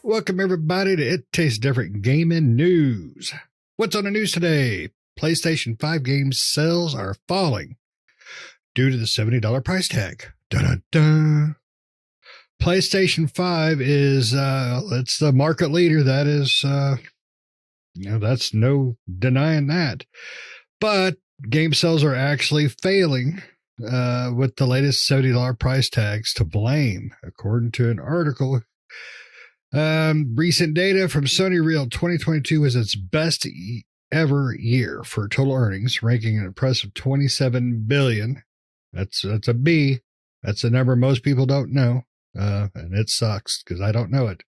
Welcome, everybody, to It Tastes Different Gaming News. What's on the news today? PlayStation 5 Game Sales are falling due to the $70 price tag. Dun-dun-dun. PlayStation 5 is, it's the market leader. That is, that's no denying that. But game sales are actually failing with the latest $70 price tags to blame, according to an article. Recent data from Sony Reel 2022 was its best ever year for total earnings, ranking an impressive $27 billion. That's a B. That's a number most people don't know, and it sucks because I don't know it.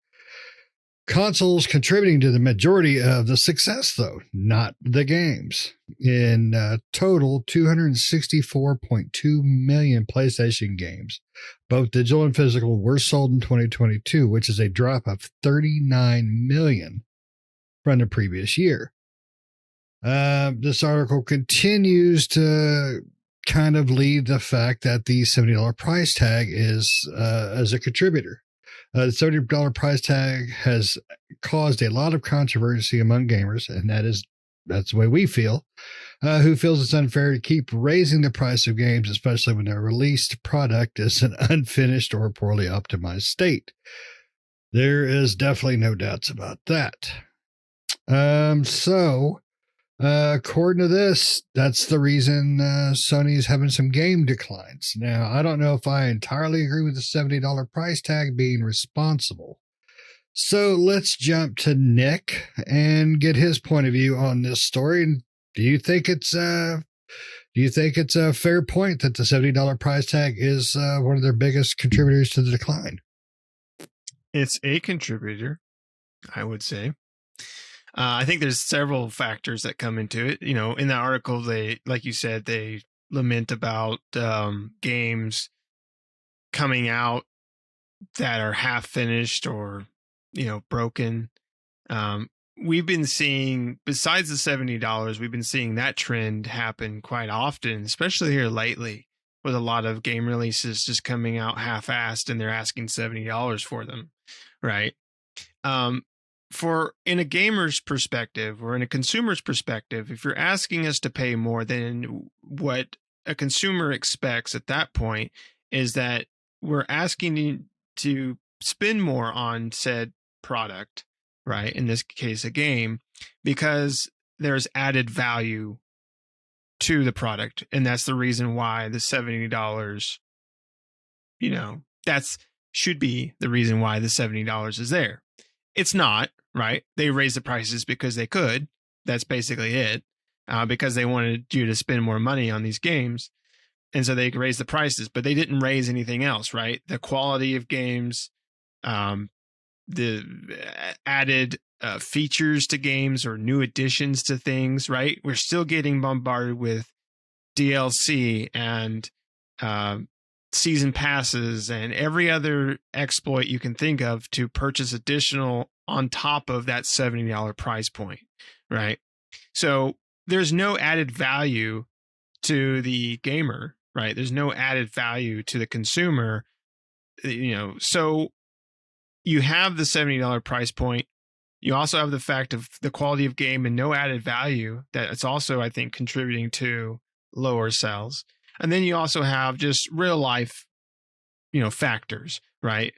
Consoles contributing to the majority of the success, though, not the games. In total, 264.2 million PlayStation games, both digital and physical, were sold in 2022, which is a drop of 39 million from the previous year. This article continues to kind of lead the fact that the $70 price tag is as a contributor. The $70 price tag has caused a lot of controversy among gamers, and that's the way we feel, who feels it's unfair to keep raising the price of games, especially when their released product is an unfinished or poorly optimized state. There is definitely no doubts about that. According to this, that's the reason Sony's having some game declines. Now, I don't know if I entirely agree with the $70 price tag being responsible. So let's jump to Nick and get his point of view on this story. And do you think it's a fair point that the $70 price tag is one of their biggest contributors to the decline? It's a contributor, I would say. I think there's several factors that come into it. You know, in that article, they, like you said, they lament about games coming out that are half finished or, broken. We've been seeing, besides the $70, we've been seeing that trend happen quite often, especially here lately, with a lot of game releases just coming out half-assed and they're asking $70 for them, right? In a gamer's perspective or in a consumer's perspective, if you're asking us to pay more than what a consumer expects at that point, is that we're asking you to spend more on said product, right? In this case, a game, because there's added value to the product. And that's the reason why the $70, should be the reason why the $70 is there. It's not, right? They raised the prices because they could. That's basically it. Because they wanted you to spend more money on these games. And so they raised the prices, but they didn't raise anything else, right? The quality of games, the added features to games or new additions to things, right? We're still getting bombarded with DLC and season passes and every other exploit you can think of to purchase additional on top of that $70 price point, right? So there's no added value to the gamer, right? There's no added value to the consumer, so you have the $70 price point. You also have the fact of the quality of game and no added value that it's also, I think, contributing to lower sales. And then you also have just real life, factors, right?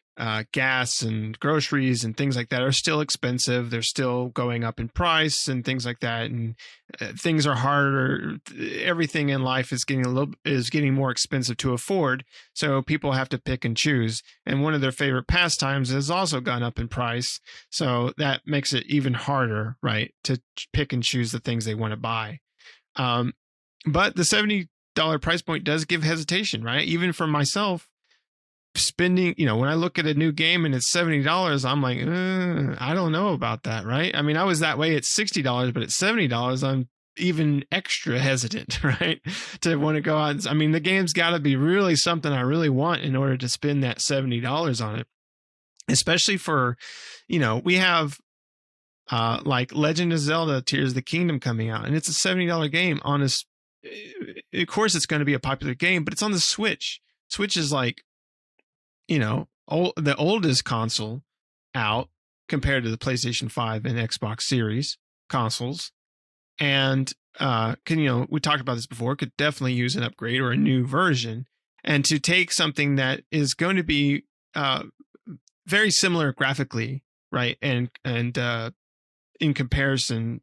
Gas and groceries and things like that are still expensive. They're still going up in price and things like that. And things are harder. Everything in life is getting more expensive to afford. So people have to pick and choose. And one of their favorite pastimes has also gone up in price. So that makes it even harder, right, to pick and choose the things they want to buy. But the $70 price point does give hesitation, right? Even for myself, spending, when I look at a new game and it's $70, I'm like, I don't know about that, right? I mean, I was that way at $60, but at $70, I'm even extra hesitant, right? To want to go out. I mean, the game's got to be really something I really want in order to spend that $70 on it. Especially for, we have like Legend of Zelda Tears of the Kingdom coming out, and it's a $70 game on this. Of course, it's going to be a popular game, but it's on the Switch. Switch is like, the oldest console out compared to the PlayStation 5 and Xbox Series consoles. And we talked about this before, could definitely use an upgrade or a new version. And to take something that is going to be very similar graphically, right? And in comparison,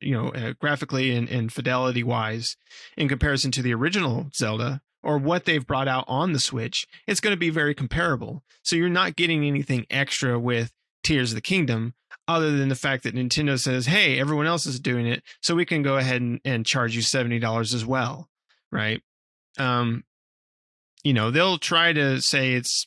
graphically and fidelity wise, in comparison to the original Zelda or what they've brought out on the Switch, it's going to be very comparable. So you're not getting anything extra with Tears of the Kingdom, other than the fact that Nintendo says, hey, everyone else is doing it, so we can go ahead and charge you $70 as well, right? They'll try to say it's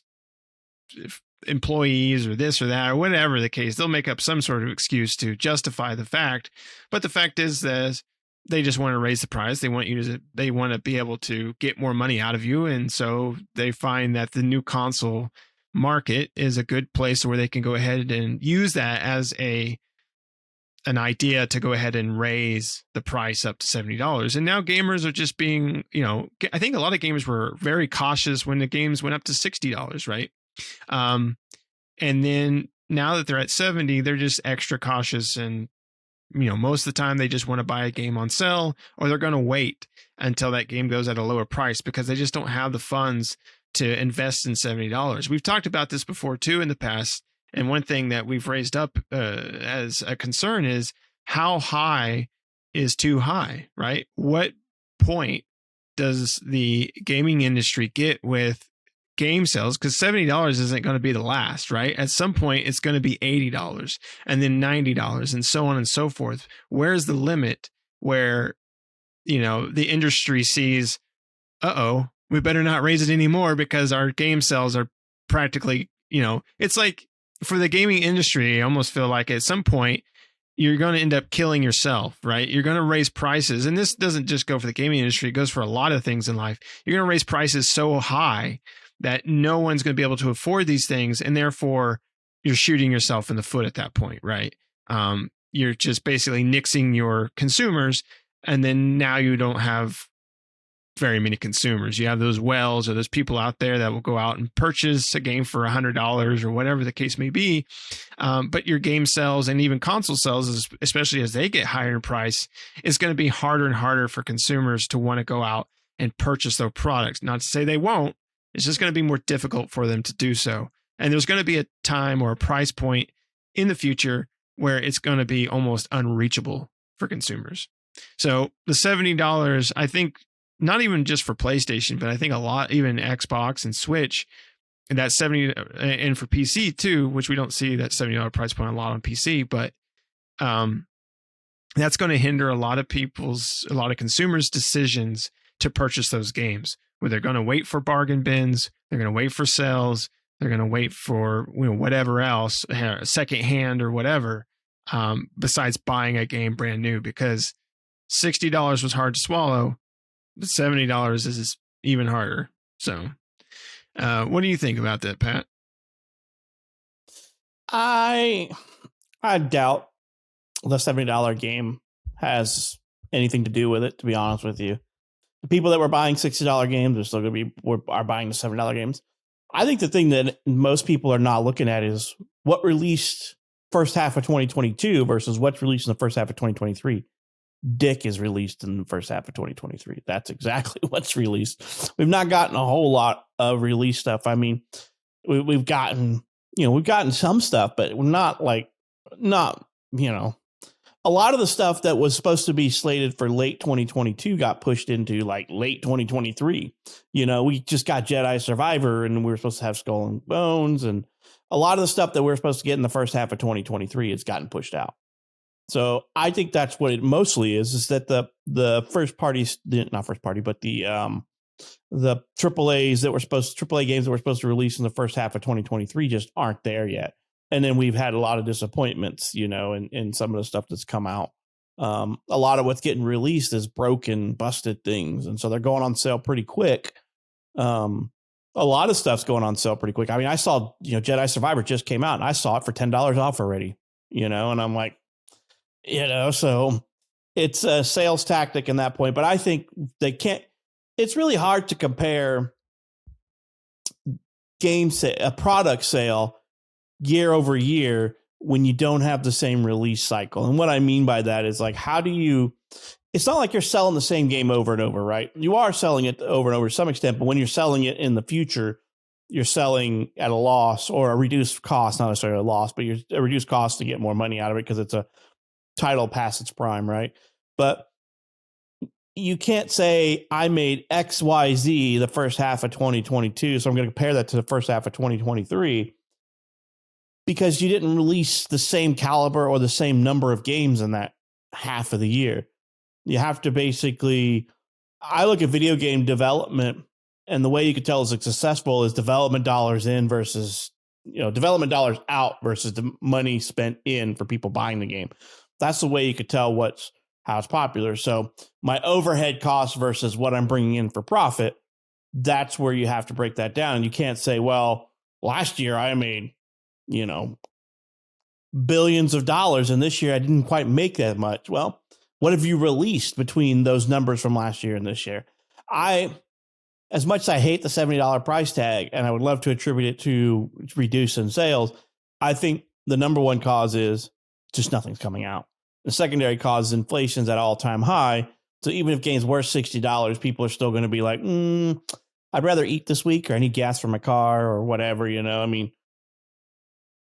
employees or this or that or whatever the case. They'll make up some sort of excuse to justify the fact, but the fact is that they just want to raise the price. They want to be able to get more money out of you, and so they find that the new console market is a good place where they can go ahead and use that as an idea to go ahead and raise the price up to $70. And now gamers are just being, I think a lot of gamers were very cautious when the games went up to $60, right? And then now that they're at 70, they're just extra cautious. And, most of the time they just want to buy a game on sale, or they're going to wait until that game goes at a lower price because they just don't have the funds to invest in $70. We've talked about this before too in the past. And one thing that we've raised up as a concern is how high is too high, right? What point does the gaming industry get with game sales? Because $70 isn't going to be the last, right? At some point, it's going to be $80 and then $90 and so on and so forth. Where's the limit where, the industry sees, we better not raise it anymore because our game sales are practically, it's like for the gaming industry, I almost feel like at some point you're going to end up killing yourself, right? You're going to raise prices. And this doesn't just go for the gaming industry. It goes for a lot of things in life. You're going to raise prices so high that no one's going to be able to afford these things. And therefore you're shooting yourself in the foot at that point, right? You're just basically nixing your consumers. And then now you don't have very many consumers. You have those whales or those people out there that will go out and purchase a game for $100 or whatever the case may be. But your game sales and even console sales, especially as they get higher in price, is going to be harder and harder for consumers to want to go out and purchase those products. Not to say they won't. It's just going to be more difficult for them to do so. And there's going to be a time or a price point in the future where it's going to be almost unreachable for consumers. So the $70, I think, not even just for PlayStation, but I think a lot, even Xbox and Switch, and that 70, and for PC too, which we don't see that $70 price point a lot on PC, but that's going to hinder a lot of consumers' decisions to purchase those games, where they're going to wait for bargain bins, they're going to wait for sales, they're going to wait for whatever else, secondhand or whatever, besides buying a game brand new, because $60 was hard to swallow. But $70 is even harder. So, what do you think about that, Pat? I doubt the $70 game has anything to do with it, to be honest with you. The people that were buying $60 games are still going to are buying the $70 games. I think the thing that most people are not looking at is what released first half of 2022 versus what's released in the first half of 2023. Dick is released in the first half of 2023. That's exactly what's released. We've not gotten a whole lot of release stuff. I mean, we've gotten some stuff, but we're not a lot of the stuff that was supposed to be slated for late 2022 got pushed into like late 2023. We just got Jedi Survivor and we were supposed to have Skull and Bones, and a lot of the stuff that we were supposed to get in the first half of 2023 has gotten pushed out. So I think that's what it mostly is that the first parties, not first party, but the AAA games that were supposed to release in the first half of 2023 just aren't there yet. And then we've had a lot of disappointments, in some of the stuff that's come out. A lot of what's getting released is broken, busted things. And so they're going on sale pretty quick. A lot of stuff's going on sale pretty quick. I mean, I saw, Jedi Survivor just came out and I saw it for $10 off already, and I'm like, so it's a sales tactic in that point. But I think it's really hard to compare a product sale year over year when you don't have the same release cycle. And what I mean by that is like, how do you, it's not like you're selling the same game over and over, right? You are selling it over and over to some extent, but when you're selling it in the future, you're selling at a loss or a reduced cost, not necessarily a loss, but you're a reduced cost to get more money out of it because it's a title past its prime, right? But you can't say I made XYZ the first half of 2022, so I'm going to compare that to the first half of 2023 because you didn't release the same caliber or the same number of games in that half of the year. You have to basically, I look at video game development, and the way you can tell it's successful is development dollars in versus, development dollars out versus the money spent in for people buying the game. That's the way you could tell how it's popular. So my overhead costs versus what I'm bringing in for profit, that's where you have to break that down. And you can't say, well, last year I made, billions of dollars, and this year I didn't quite make that much. Well, what have you released between those numbers from last year and this year? As much as I hate the $70 price tag, and I would love to attribute it to reduce in sales, I think the number one cause is just nothing's coming out. The secondary cause is inflation's at all-time high. So even if games were $60, people are still going to be like, I'd rather eat this week, or I need gas for my car, or whatever, I mean,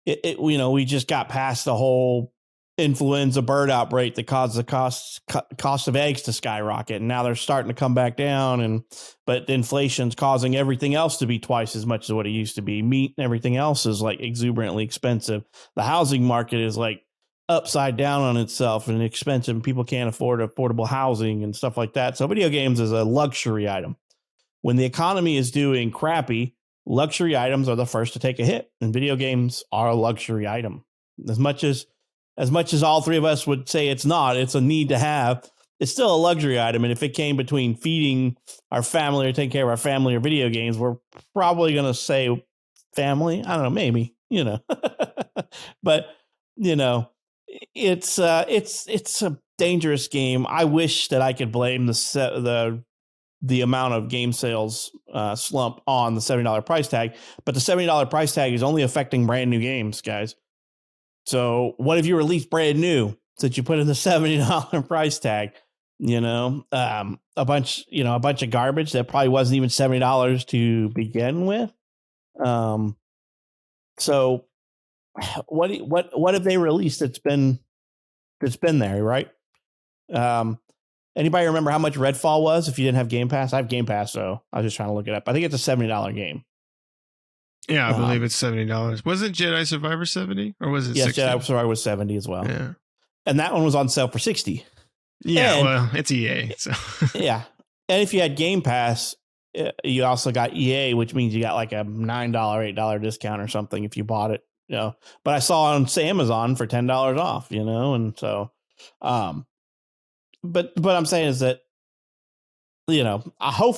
we just got past the whole influenza bird outbreak that caused the cost of eggs to skyrocket, and now they're starting to come back down, but inflation's causing everything else to be twice as much as what it used to be. Meat and everything else is like exuberantly expensive. The housing market is like upside down on itself and expensive, and people can't afford affordable housing and stuff like that. So video games is a luxury item. When the economy is doing crappy, luxury items are the first to take a hit, and video games are a luxury item. As much as all three of us would say it's not, it's a need to have, it's still a luxury item. And if it came between feeding our family or taking care of our family or video games, we're probably going to say family. I don't know, maybe, but it's a dangerous game. I wish that I could blame the amount of game sales slump on the $70 price tag, but the $70 price tag is only affecting brand new games, guys. So what if you release brand new that you put in the $70 price tag? A bunch of garbage that probably wasn't even $70 to begin with. So what have they released that's been there, right? Anybody remember how much Redfall was if you didn't have Game Pass? I have Game Pass, so I was just trying to look it up. I think it's a $70 game. Yeah, I believe it's $70. Wasn't Jedi Survivor 70 or was it 60? Yes, Jedi Survivor was 70 as well. Yeah. And that one was on sale for 60. Yeah, and, well, it's EA. So yeah. And if you had Game Pass, you also got EA, which means you got like a $9, $8 discount or something if you bought it. But I saw on Amazon for $10 off, and so but I'm saying is that I hope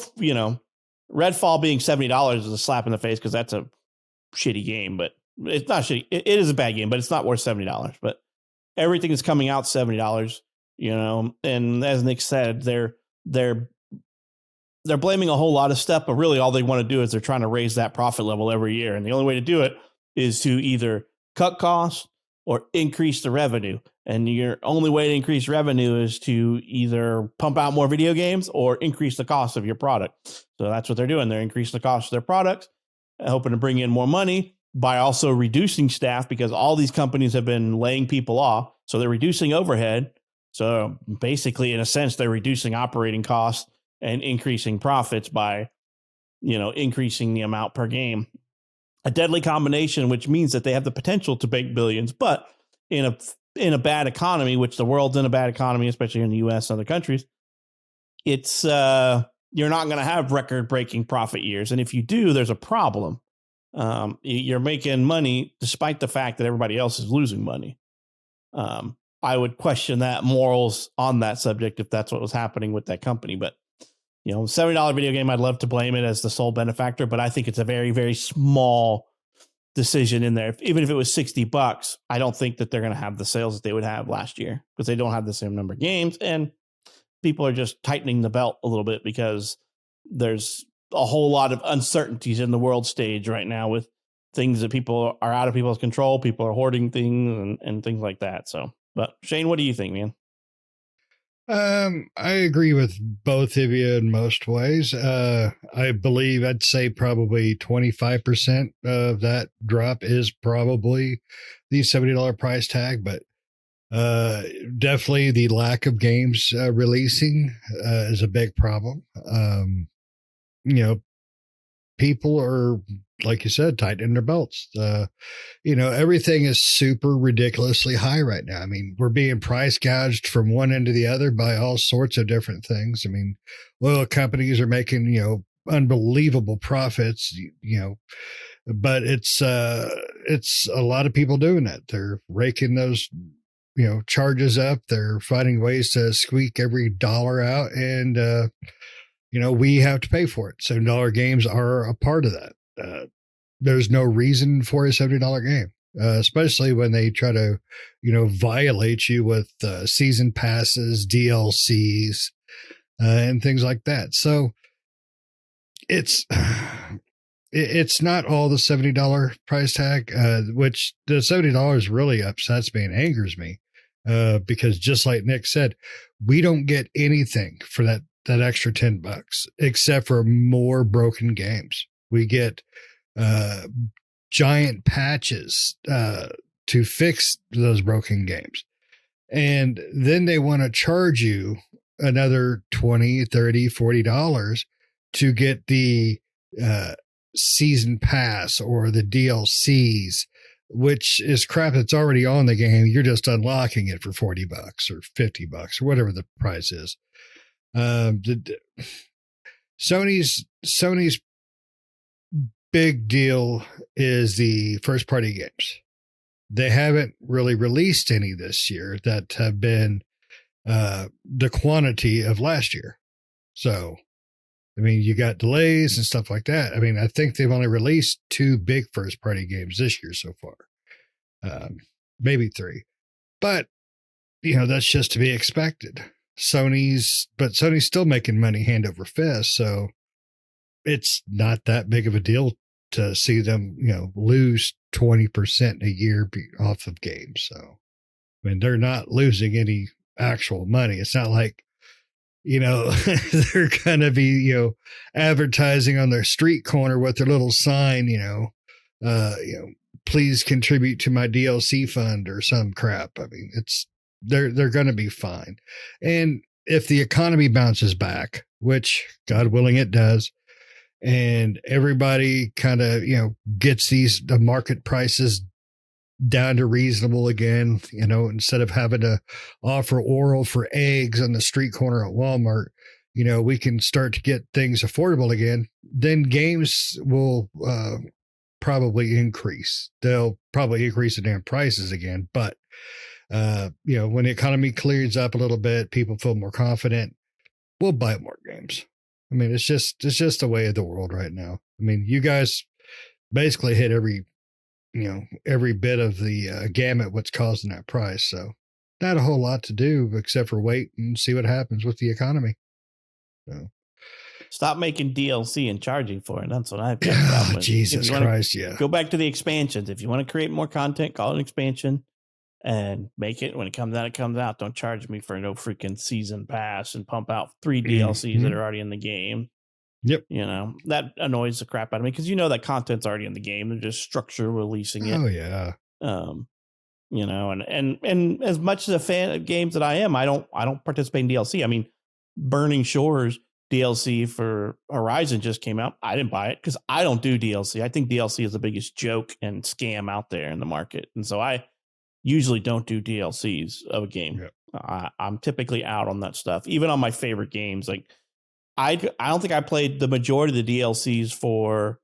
Redfall being $70 is a slap in the face because that's a shitty game, but it's not shitty. It is a bad game, but it's not worth $70. But everything is coming out $70, and as Nick said, they're blaming a whole lot of stuff, but really all they want to do is they're trying to raise that profit level every year. And the only way to do it is to either cut costs or increase the revenue. And your only way to increase revenue is to either pump out more video games or increase the cost of your product. So that's what they're doing. They're increasing the cost of their products, hoping to bring in more money by also reducing staff because all these companies have been laying people off. So they're reducing overhead. So basically, in a sense, they're reducing operating costs and increasing profits by, increasing the amount per game. A deadly combination, which means that they have the potential to make billions, but in a bad economy, which the world's in a bad economy, especially in the US and other countries, it's you're not going to have record-breaking profit years. And if you do, there's a problem. You're making money despite the fact that everybody else is losing money. I would question that morals on that subject if that's what was happening with that company. But $70 video game, I'd love to blame it as the sole benefactor, but I think it's a very, very small decision in there. Even if it was $60, I don't think that they're going to have the sales that they would have last year because they don't have the same number of games, and people are just tightening the belt a little bit because there's a whole lot of uncertainties in the world stage right now with things that people are out of people's control. People are hoarding things and things like that. So, but Shane, what do you think, man? I agree with both of you in most ways. I believe I'd say probably 25% of that drop is probably the $70 price tag, but definitely the lack of games releasing is a big problem. You know, people are, like you said, tightening their belts. Everything is super ridiculously high right now. I mean, we're being price gouged from one end to the other by all sorts of different things. I mean, oil companies are making, unbelievable profits, but it's a lot of people doing that. They're raking those, charges up. They're finding ways to squeak every dollar out, and we have to pay for it. $7 games are a part of that. There's no reason for a $70 game, especially when they try to, violate you with season passes, DLCs, and things like that. So it's not all the $70 price tag, which the $70 really upsets me and angers me, because just like Nick said, we don't get anything for that extra $10 except for more broken games. We get giant patches to fix those broken games, and then they want to charge you another $20, $30, $40 to get the season pass or the DLCs, which is crap that's already on the game. You're just unlocking it for $40 or $50 or whatever the price is. Sony's big deal is the first party games. They haven't really released any this year that have been the quantity of last year. So, I mean, you got delays and stuff like that. I mean, I think they've only released 2 big first party games this year so far, maybe 3. But, that's just to be expected. Sony's still making money hand over fist. So it's not that big of a deal to see them, lose 20% a year off of games. So, I mean, they're not losing any actual money. It's not like, they're going to be, advertising on their street corner with their little sign, please contribute to my DLC fund or some crap. I mean, they're going to be fine. And if the economy bounces back, which God willing it does, and everybody kind of, gets the market prices down to reasonable again, instead of having to offer oral for eggs on the street corner at Walmart, we can start to get things affordable again, then games will probably increase. They'll probably increase the damn prices again. But, when the economy clears up a little bit, people feel more confident, we'll buy more games. I mean, it's just the way of the world right now. I mean, you guys basically hit every bit of the gamut what's causing that price. So not a whole lot to do except for wait and see what happens with the economy. So stop making DLC and charging for it. That's what I've got a problem with. Jesus Christ, yeah. Go back to the expansions. If you want to create more content, call it an expansion and make it when it comes out, it comes out. Don't charge me for no freaking season pass and pump out 3 DLCs that are already in the game. Yep. That annoys the crap out of me because that content's already in the game. They're just structure releasing it. Oh yeah. And as much as a fan of games that I am, I don't participate in DLC. I mean, Burning Shores DLC for Horizon just came out. I didn't buy it because I don't do DLC. I think DLC is the biggest joke and scam out there in the market. And so I usually don't do DLCs of a game. Yep. I'm typically out on that stuff. Even on my favorite games, like I don't think I played the majority of the DLCs for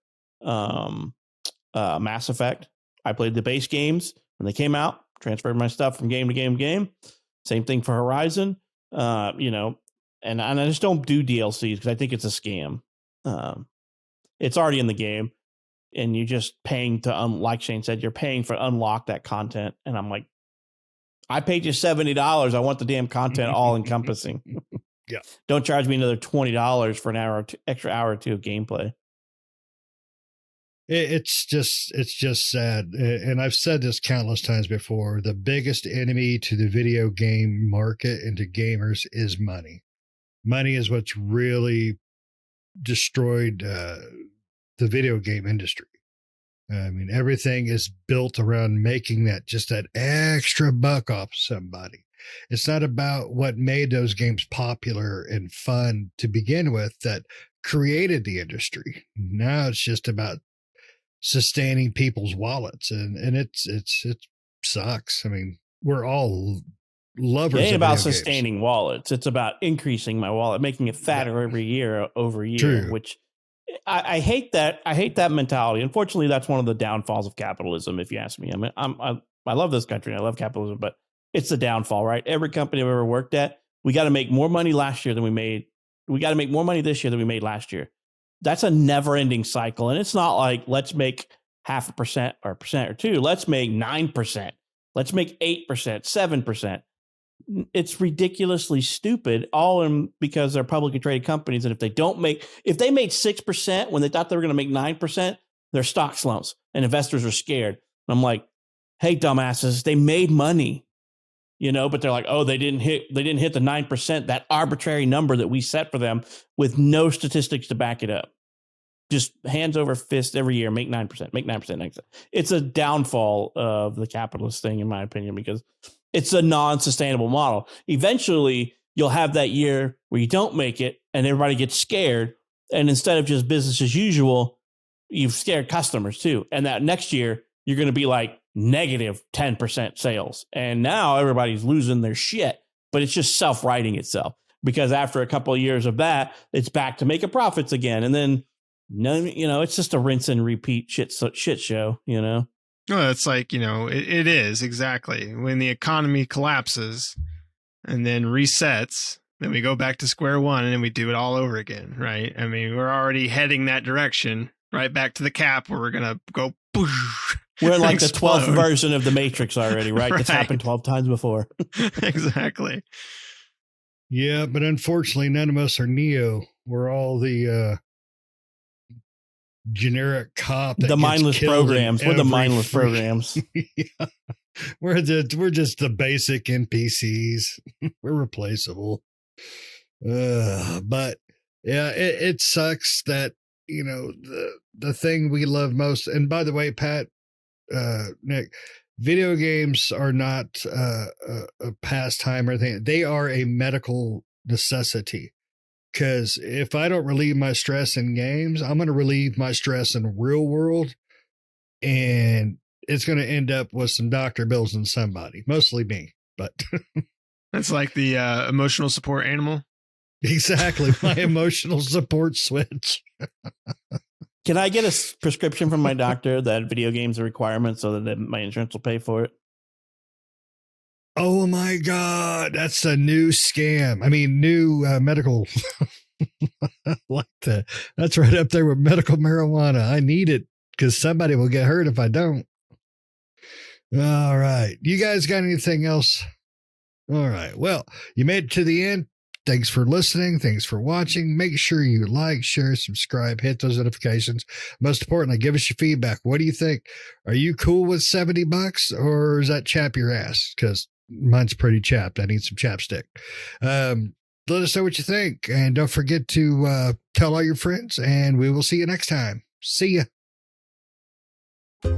Mass Effect. I played the base games when they came out, transferred my stuff from game to game. Same thing for Horizon. And I just don't do DLCs because I think it's a scam. It's already in the game, and you're just paying to, like Shane said, you're paying for unlock that content. And I'm like, I paid you $70. I want the damn content all encompassing. Yeah. Don't charge me another $20 for an extra hour or 2 of gameplay. It's just sad. And I've said this countless times before. The biggest enemy to the video game market and to gamers is money. Money is what's really destroyed the video game industry. I mean, everything is built around making that extra buck off somebody. It's not about what made those games popular and fun to begin with that created the industry. Now it's just about sustaining people's wallets, and it sucks. I mean, we're all lovers. It ain't of about video sustaining games. wallets. It's about increasing my wallet, making it fatter every year over year. True. Which I hate that. I hate that mentality. Unfortunately, that's one of the downfalls of capitalism. If you ask me, I mean, I love this country and I love capitalism, but it's the downfall, right? Every company I've ever worked at, we got to make more money last year than we made. We got to make more money this year than we made last year. That's a never-ending cycle, and it's not like let's make 0.5% or 1% or 2%. Let's make 9%. Let's make 8%, 7%. It's ridiculously stupid, because they're publicly traded companies. And if they made 6% when they thought they were going to make 9%, their stock slumps and investors are scared. And I'm like, hey, dumbasses, they made money, but they're like, oh, they didn't hit the 9%, that arbitrary number that we set for them with no statistics to back it up. Just hands over fist every year, make 9%, make 9%. It's a downfall of the capitalist thing, in my opinion, because it's a non-sustainable model. Eventually, you'll have that year where you don't make it and everybody gets scared. And instead of just business as usual, you've scared customers too. And that next year, you're going to be like negative 10% sales. And now everybody's losing their shit, but it's just self-righting itself, because after a couple of years of that, it's back to making profits again. And then, it's just a rinse and repeat shit show, Well, it's like, it is exactly when the economy collapses and then resets, then we go back to square one and then we do it all over again. Right. I mean, we're already heading that direction, right back to the cap where we're going to go. Boosh, we're in like the explode. 12th version of the Matrix already, right? It's happened 12 times before. Exactly. Yeah. But unfortunately, none of us are Neo. We're all the, generic cop that the gets mindless killed programs. We're the mindless programs. Yeah. We're just the basic NPCs. We're replaceable. But yeah, it sucks that the thing we love most. And by the way, Pat, Nick, video games are not a pastime or anything. They are a medical necessity. Because if I don't relieve my stress in games, I'm going to relieve my stress in the real world. And it's going to end up with some doctor bills and somebody, mostly me. But that's like the emotional support animal. Exactly. My emotional support switch. Can I get a prescription from my doctor that video games are a requirement so that my insurance will pay for it? Oh my God, that's a new scam. I mean, new medical. Like that. That's right up there with medical marijuana. I need it because somebody will get hurt if I don't. All right. You guys got anything else? All right. Well, you made it to the end. Thanks for listening. Thanks for watching. Make sure you like, share, subscribe, hit those notifications. Most importantly, give us your feedback. What do you think? Are you cool with $70 or is that chap your ass? Because mine's pretty chapped. I need some chapstick. Let us know what you think. And don't forget to tell all your friends, and we will see you next time. See ya.